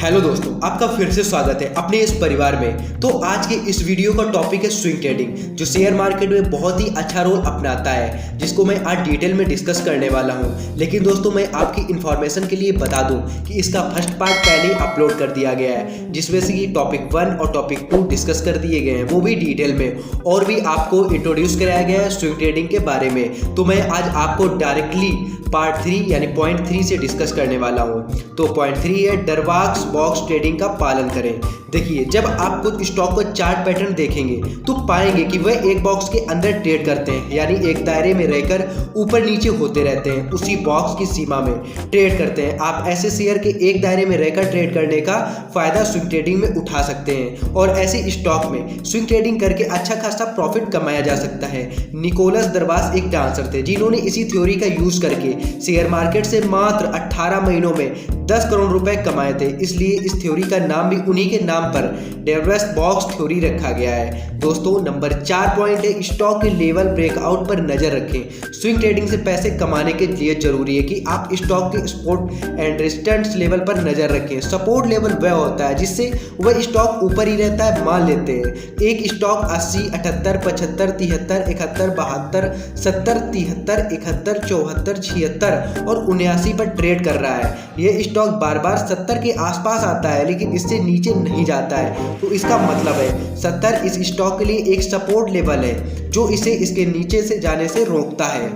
Hello दोस्तों, आपका फिर से स्वागत है अपने इस परिवार में। तो आज के इस वीडियो का टॉपिक है स्विंग ट्रेडिंग, जो शेयर मार्केट में बहुत ही अच्छा रोल अपनाता है, जिसको मैं आज डिटेल में डिस्कस करने वाला हूं। लेकिन दोस्तों, मैं आपकी इंफॉर्मेशन के लिए बता दूं कि इसका फर्स्ट पार्ट पहले ही अपलोड कर दिया गया है, जिसमें से कि टॉपिक 1 और टॉपिक 2 डिस्कस कर दिए गए हैं, वो भी डिटेल में, और भी आपको इंट्रोड्यूस कराया गया है स्विंग ट्रेडिंग के बारे में। तो मैं आज आपको डायरेक्टली पार्ट 3 यानी पॉइंट 3 से डिस्कस करने वाला हूँ। तो पॉइंट 3 है डरवाक्स बॉक्स ट्रेडिंग का पालन करें। देखिए, जब आप कुछ स्टॉक का चार्ट पैटर्न देखेंगे तो पाएंगे कि वह एक बॉक्स के अंदर ट्रेड करते हैं, यानी एक दायरे में रहकर ऊपर नीचे होते रहते हैं, उसी बॉक्स की सीमा में ट्रेड करते हैं। आप ऐसे शेयर के एक दायरे में रहकर ट्रेड करने का फायदा स्विंग ट्रेडिंग में उठा सकते हैं, और ऐसे स्टॉक में स्विंग ट्रेडिंग करके अच्छा खासा प्रॉफिट कमाया जा सकता है। निकोलस दरवास एक डांसर थे जिन्होंने इसी थ्योरी का यूज करके शेयर मार्केट से मात्र 18 महीनों में 10 करोड़ रुपए कमाए थे। इसलिए इस थ्योरी का नाम भी उन्हीं के नाम पर डरवास बॉक्स थ्योरी रखा गया है। दोस्तों, नंबर 4 पॉइंट है स्टॉक के लेवल ब्रेकआउट पर नजर रखें। स्विंग ट्रेडिंग से पैसे कमाने के लिए जरूरी है कि आप स्टॉक के सपोर्ट एंड रेजिस्टेंस लेवल पर नजर रखें। सपोर्ट लेवल वह होता है जिससे वह स्टॉक ऊपर ही रहता है, मान लेते हैं एक स्टॉक 80, 78, 75, 73, 71, 72, 70, 73, 71, 74, 76 और 79 पर ट्रेड कर रहा है। यह स्टॉक बार बार 70 के आसपास आता है, लेकिन इससे नीचे नहीं जाता है। तो इसका मतलब है 70 इस स्टॉक के लिए एक सपोर्ट लेवल है जो इसे इसके नीचे से जाने से रोकता है।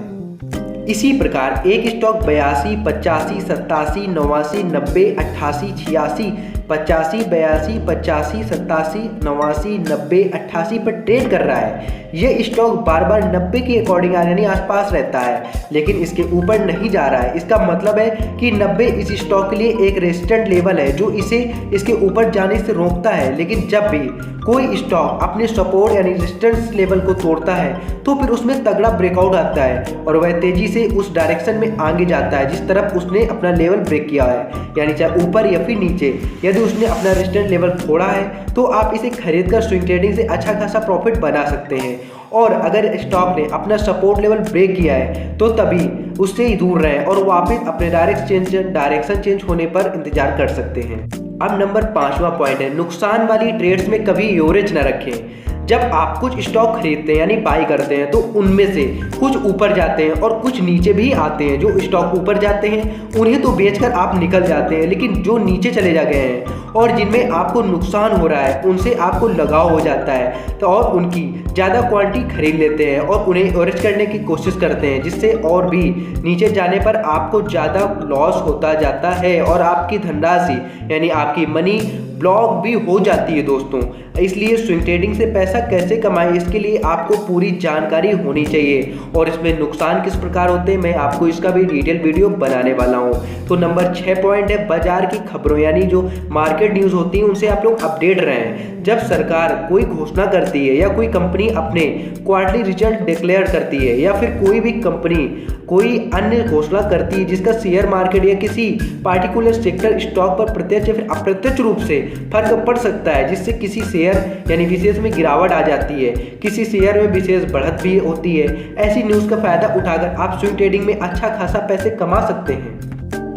इसी प्रकार एक स्टॉक 82, 85, 87, 89, 90, 88, 86, 85, 82, 85, 87, 89, 90, 88 पर ट्रेड कर रहा है। यह स्टॉक बार बार 90 के अकॉर्डिंग यानी आसपास रहता है, लेकिन इसके ऊपर नहीं जा रहा है। इसका मतलब है कि 90 इस स्टॉक के लिए एक रेजिस्टेंट लेवल है जो इसे इसके ऊपर जाने से रोकता है। लेकिन जब भी कोई स्टॉक अपने सपोर्ट यानी रेजिस्टेंस लेवल को तोड़ता है तो फिर उसमें तगड़ा ब्रेकआउट आता है और वह तेजी से उस डायरेक्शन में आगे जाता है जिस तरफ उसने अपना लेवल ब्रेक किया है, यानी चाहे ऊपर या फिर नीचे। यदि उसने अपना रेजिस्टेंस लेवल तोड़ा है तो आप इसे खरीदकर स्विंग ट्रेडिंग से अच्छा खासा प्रॉफिट बना सकते हैं। और अगर स्टॉक ने अपना सपोर्ट लेवल ब्रेक किया है तो तभी उससे ही दूर रहें और वापस अपने डायरेक्शन चेंज होने पर इंतजार कर सकते हैं। अब नंबर 5वां पॉइंट है नुकसान वाली ट्रेड्स में कभी एवरेज न रखें। जब आप कुछ स्टॉक खरीदते हैं यानी बाई करते हैं तो उनमें से कुछ ऊपर जाते हैं और कुछ नीचे भी आते हैं। जो स्टॉक ऊपर जाते हैं उन्हें तो बेचकर आप निकल जाते हैं, लेकिन जो नीचे चले जा गए हैं और जिनमें आपको नुकसान हो रहा है उनसे आपको लगाव हो जाता है तो और उनकी ज़्यादा क्वांटिटी खरीद लेते हैं और उन्हें एवरेज करने की कोशिश करते हैं, जिससे और भी नीचे जाने पर आपको ज़्यादा लॉस होता जाता है और आपकी धनराशि यानी आपकी मनी ब्लॉक भी हो जाती है। दोस्तों, इसलिए स्विंग ट्रेडिंग से पैसा कैसे कमाएं इसके लिए आपको पूरी जानकारी होनी चाहिए, और इसमें नुकसान किस प्रकार होते हैं मैं आपको इसका भी डिटेल वीडियो बनाने वाला हूं। तो नंबर 6 पॉइंट है बाजार की खबरों यानी जो मार्केट न्यूज़ होती है उनसे आप लोग अपडेट रहें। जब सरकार कोई घोषणा करती है या कोई कंपनी अपने क्वार्टरली रिजल्ट डिक्लेयर करती है या फिर कोई भी कंपनी कोई अन्य घोषणा करती है जिसका शेयर मार्केट या किसी पार्टिकुलर सेक्टर स्टॉक पर प्रत्यक्ष या फिर अप्रत्यक्ष रूप से फर्क पड़ सकता है, जिससे किसी शेयर यानी विशेष में गिरावट आ जाती है, किसी शेयर में विशेष बढ़त भी होती है। ऐसी न्यूज़ का फायदा उठाकर आप स्विंग ट्रेडिंग में अच्छा खासा पैसे कमा सकते हैं।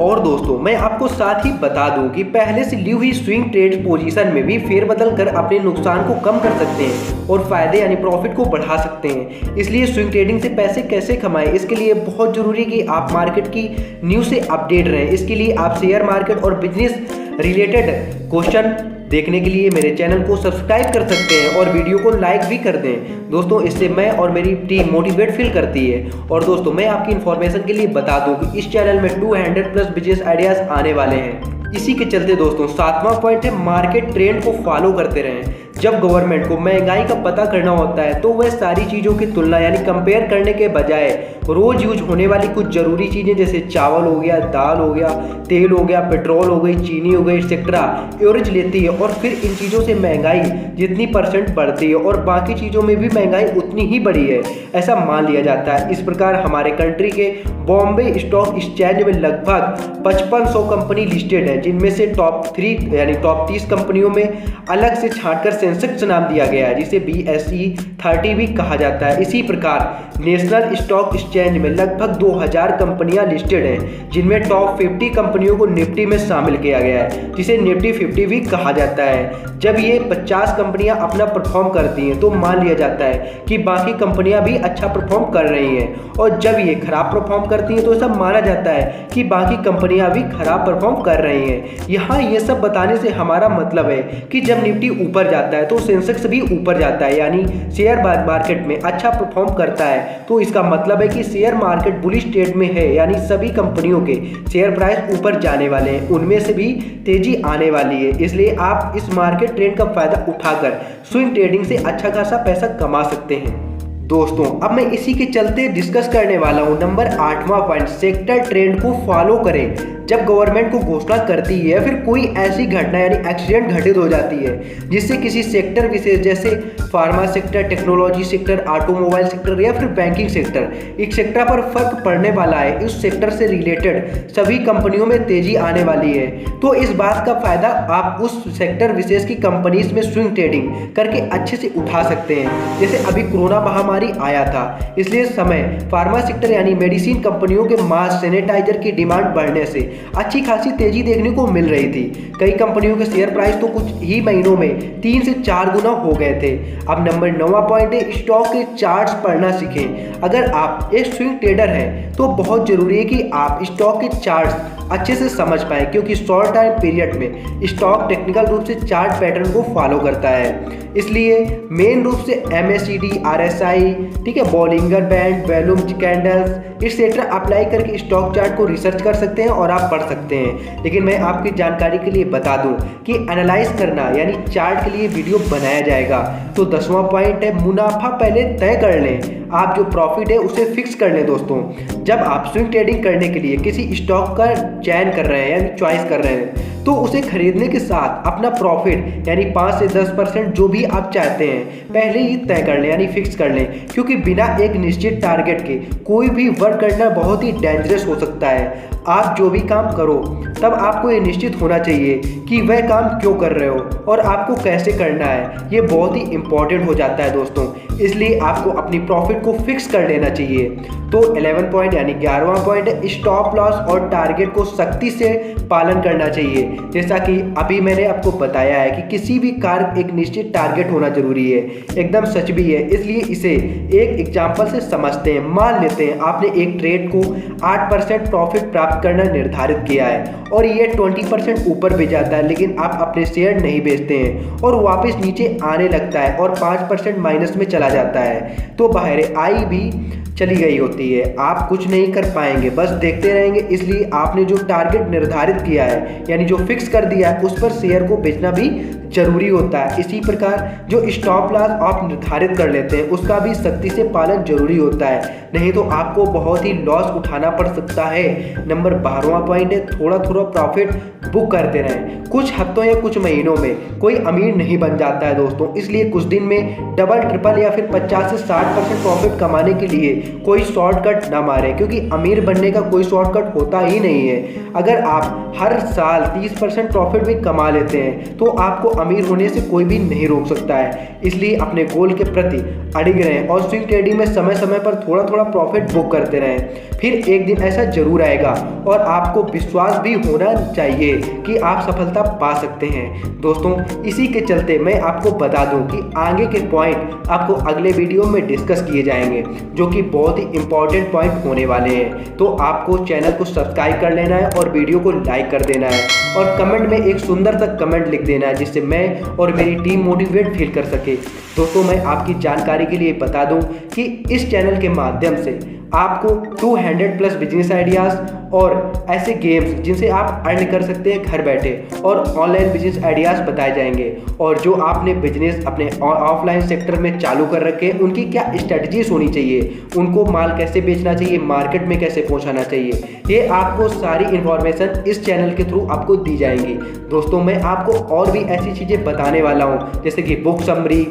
और दोस्तों, मैं आपको साथ ही बता दूं कि पहले से ली हुई स्विंग ट्रेड पोजीशन में भी फेरबदल कर अपने नुकसान को कम कर सकते हैं और फायदे यानी प्रॉफिट को बढ़ा सकते हैं। इसलिए स्विंग ट्रेडिंग से पैसे कैसे कमाएं इसके लिए बहुत जरूरी कि आप मार्केट की न्यूज़ से अपडेट रहें। इसके लिए आप शेयर मार्केट और बिजनेस रिलेटेड क्वेश्चन देखने के लिए मेरे चैनल को सब्सक्राइब कर सकते हैं और वीडियो को लाइक भी कर दें। दोस्तों, इससे मैं और मेरी टीम मोटिवेट फील करती है। और दोस्तों, मैं आपकी इन्फॉर्मेशन के लिए बता दूं कि इस चैनल में 200+ बिजनेस आइडियाज आने वाले हैं। इसी के चलते दोस्तों 7वां पॉइंट है मार्केट ट्रेंड को फॉलो करते रहें। जब गवर्नमेंट को महंगाई का पता करना होता है तो वह सारी चीज़ों की तुलना यानी कंपेयर करने के बजाय रोज यूज होने वाली कुछ ज़रूरी चीज़ें जैसे चावल हो गया, दाल हो गया, तेल हो गया, पेट्रोल हो गई, चीनी हो गई एक्सेट्रा एवरेज लेती है और फिर इन चीज़ों से महंगाई जितनी % बढ़ती है और बाकी चीज़ों में भी महंगाई उतनी ही बढ़ी है, ऐसा मान लिया जाता है। इस प्रकार हमारे कंट्री के बॉम्बे स्टॉक एक्सचेंज में लगभग 5500 कंपनी लिस्टेड है, जिनमें से टॉप 3 यानी टॉप 30 कंपनियों में अलग से छांटकर सेंसेक्स नाम दिया गया है, जिसे BSE 30 भी कहा जाता है। इसी प्रकार नेशनल स्टॉक एक्सचेंज में लगभग 2000 कंपनियां लिस्टेड हैं, जिनमें टॉप 50 कंपनियों को निफ्टी में शामिल किया गया है, जिसे निफ्टी 50 भी कहा जाता है। जब ये 50 कंपनियां अपना परफॉर्म करती हैं तो मान लिया जाता है कि बाकी कंपनियां भी अच्छा परफॉर्म कर रही हैं, और जब ये खराब परफॉर्म करती हैं तो ऐसा माना जाता है कि बाकी कंपनियां भी खराब परफॉर्म कर रही हैं। यहाँ ये सब बताने से हमारा मतलब है कि जब निफ्टी ऊपर जाता है तो सेंसेक्स भी ऊपर जाता है, यानी शेयर मार्केट में अच्छा परफॉर्म करता है, तो इसका मतलब है कि शेयर मार्केट बुलिश स्टेट में है, यानी सभी कंपनियों के शेयर प्राइस ऊपर जाने वाले हैं, उनमें से भी तेजी आने वाली है। इसलिए आप इस मार्केट ट्रेंड का फायदा उठाकर स्विंग ट्रेडिंग से अच्छा खासा पैसा कमा सकते हैं। दोस्तों, अब मैं इसी के चलते डिस्कस करने वाला हूं नंबर 8वां पॉइंट, सेक्टर ट्रेंड को फॉलो करें। जब गवर्नमेंट को घोषणा करती है फिर कोई ऐसी घटना यानी एक्सीडेंट घटित हो जाती है जिससे किसी सेक्टर विशेष जैसे pharma sector, technology sector, automobile sector या फिर बैंकिंग सेक्टर, एक सेक्टर पर फर्क पड़ने वाला है, इस सेक्टर से रिलेटेड सभी कंपनियों में तेजी आने वाली है, तो इस बात का फायदा आप उस सेक्टर विशेष की कंपनीज में स्विंग ट्रेडिंग करके अच्छे से उठा सकते हैं। जैसे अभी कोरोना महामारी आया था, इसलिए समय फार्मा सेक्टर यानी मेडिसिन कंपनियों के मास्क, सैनिटाइजर की डिमांड बढ़ने से अच्छी खासी तेजी देखने को मिल रही थी। कई कंपनियों के शेयर प्राइस तो कुछ ही महीनों में 3 से 4 गुना हो गए थे। अब नंबर 9वां पॉइंट है, स्टॉक के चार्ट्स पढ़ना सीखें। अगर आप एक स्विंग ट्रेडर हैं तो बहुत जरूरी है कि आप स्टॉक के चार्ट्स अच्छे से समझ पाएं, क्योंकि शॉर्ट टाइम पीरियड में स्टॉक टेक्निकल रूप से चार्ट पैटर्न को फॉलो करता है। इसलिए मेन रूप से MACD, RSI, ठीक है, Bollinger band, volume candles etcetera apply करके स्टॉक चार्ट को रिसर्च कर सकते हैं और आप पढ़ सकते हैं। लेकिन मैं आपकी जानकारी के लिए बता दूं कि एनालाइज करना यानी चार्ट के लिए वीडियो बनाया जाएगा। तो 10वां पॉइंट है, मुनाफा पहले तय कर लें। आप जो प्रॉफिट है उसे फिक्स कर लें। दोस्तों, जब आप स्विंग ट्रेडिंग करने के लिए किसी स्टॉक का चयन कर रहे हैं यानी चॉइस कर रहे हैं तो उसे खरीदने के साथ अपना प्रॉफिट यानी 5 से 10% जो भी आप चाहते हैं पहले ही तय कर लें यानी फिक्स कर लें, क्योंकि बिना एक निश्चित टारगेट के कोई भी वर्क करना बहुत ही डेंजरस हो सकता है। आप जो भी काम करो तब आपको ये निश्चित होना चाहिए कि वह काम क्यों कर रहे हो और आपको कैसे करना है, ये बहुत ही इंपॉर्टेंट हो जाता है दोस्तों। इसलिए आपको अपनी प्रॉफिट को फिक्स कर लेना चाहिए। तो 11 पॉइंट यानी 11वां पॉइंट है, स्टॉप लॉस और टारगेट को सख्ती से पालन करना चाहिए। जैसा कि अभी मैंने आपको बताया है कि किसी भी कार्य एक निश्चित टारगेट होना जरूरी है, एकदम सच भी है। इसलिए इसे एक एग्जाम्पल से समझते हैं। मान लेते हैं आपने एक ट्रेड को 8% प्रॉफिट प्राप्त करना निर्धारित किया है और ये 20% ऊपर भी जाता है, लेकिन आप अपने शेयर नहीं बेचते हैं और वापस नीचे आने लगता है और 5% माइनस में चला जाता है, तो बाहर आई भी चली गई होती है। आप कुछ नहीं कर पाएंगे, बस देखते रहेंगे। इसलिए आपने जो टारगेट निर्धारित किया है यानी जो फिक्स कर दिया है उस पर शेयर को बेचना भी जरूरी होता है। इसी प्रकार जो स्टॉप लॉस आप निर्धारित कर लेते हैं उसका भी सख्ती से पालन जरूरी होता है, नहीं तो आपको बहुत ही लॉस उठाना पड़ सकता है। नंबर 12वां पॉइंट है, थोड़ा थोड़ा प्रॉफिट बुक करते रहें। कुछ हफ्तों या कुछ महीनों में कोई अमीर नहीं बन जाता है दोस्तों, इसलिए कुछ दिन में डबल, ट्रिपल या फिर 50 से 60% प्रॉफिट कमाने के लिए कोई शॉर्टकट ना मारें, क्योंकि अमीर बनने का कोई शॉर्टकट होता ही नहीं है। अगर आप हर साल 30% प्रॉफिट भी कमा लेते हैं तो आपको अमीर होने से कोई भी नहीं रोक सकता है। इसलिए अपने गोल के प्रति अड़िग रहें और स्विंग ट्रेडिंग में समय समय पर थोड़ा थोड़ा प्रॉफिट बुक करते रहें। फिर एक दिन ऐसा जरूर आएगा और आपको विश्वास भी होना चाहिए कि आप सफलता पा सकते हैं। दोस्तों, इसी के चलते मैं आपको बता दूं कि आगे के पॉइंट आपको अगले वीडियो में डिस्कस किए जाएंगे, जो कि बहुत ही इंपॉर्टेंट पॉइंट होने वाले हैं। तो आपको चैनल को सब्सक्राइब कर लेना है और वीडियो को लाइक कर देना है और कमेंट में एक सुंदर सा कमेंट लिख देना है, जिससे मैं और मेरी टीम मोटिवेट फील कर सके। दोस्तों, मैं आपकी जानकारी के लिए बता दूं कि इस चैनल के माध्यम से आपको 200+ बिजनेस आइडियाज़ और ऐसे गेम्स जिनसे आप अर्न कर सकते हैं घर बैठे, और ऑनलाइन बिजनेस आइडियाज़ बताए जाएंगे। और जो आपने बिजनेस अपने ऑफलाइन सेक्टर में चालू कर रखे हैं उनकी क्या स्ट्रेटजीज होनी चाहिए, उनको माल कैसे बेचना चाहिए, मार्केट में कैसे पहुंचाना चाहिए, ये आपको सारी इन्फॉर्मेशन इस चैनल के थ्रू आपको दी जाएंगी। दोस्तों, मैं आपको और भी ऐसी चीज़ें बताने वाला हूँ, जैसे कि बुक समरी,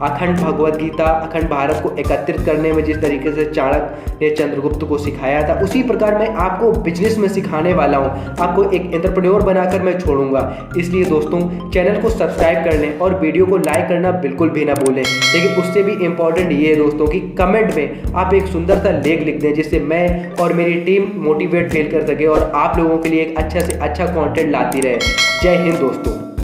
अखंड भगवद गीता, अखंड भारत को एकत्रित करने में जिस तरीके से चाणक्य ने चंद्रगुप्त को सिखाया था, उसी प्रकार मैं आपको बिजनेस में सिखाने वाला हूँ, आपको एक एंटरप्रेन्योर बनाकर मैं छोड़ूंगा। इसलिए दोस्तों चैनल को सब्सक्राइब कर लें और वीडियो को लाइक करना बिल्कुल भी ना भूलें। लेकिन उससे भी इम्पॉर्टेंट ये है दोस्तों कि कमेंट में आप एक सुंदर सा लेख लिख दें, जिससे मैं और मेरी टीम मोटिवेट फील कर सके और आप लोगों के लिए एक अच्छा से अच्छा कंटेंट लाती रहे। जय हिंद दोस्तों।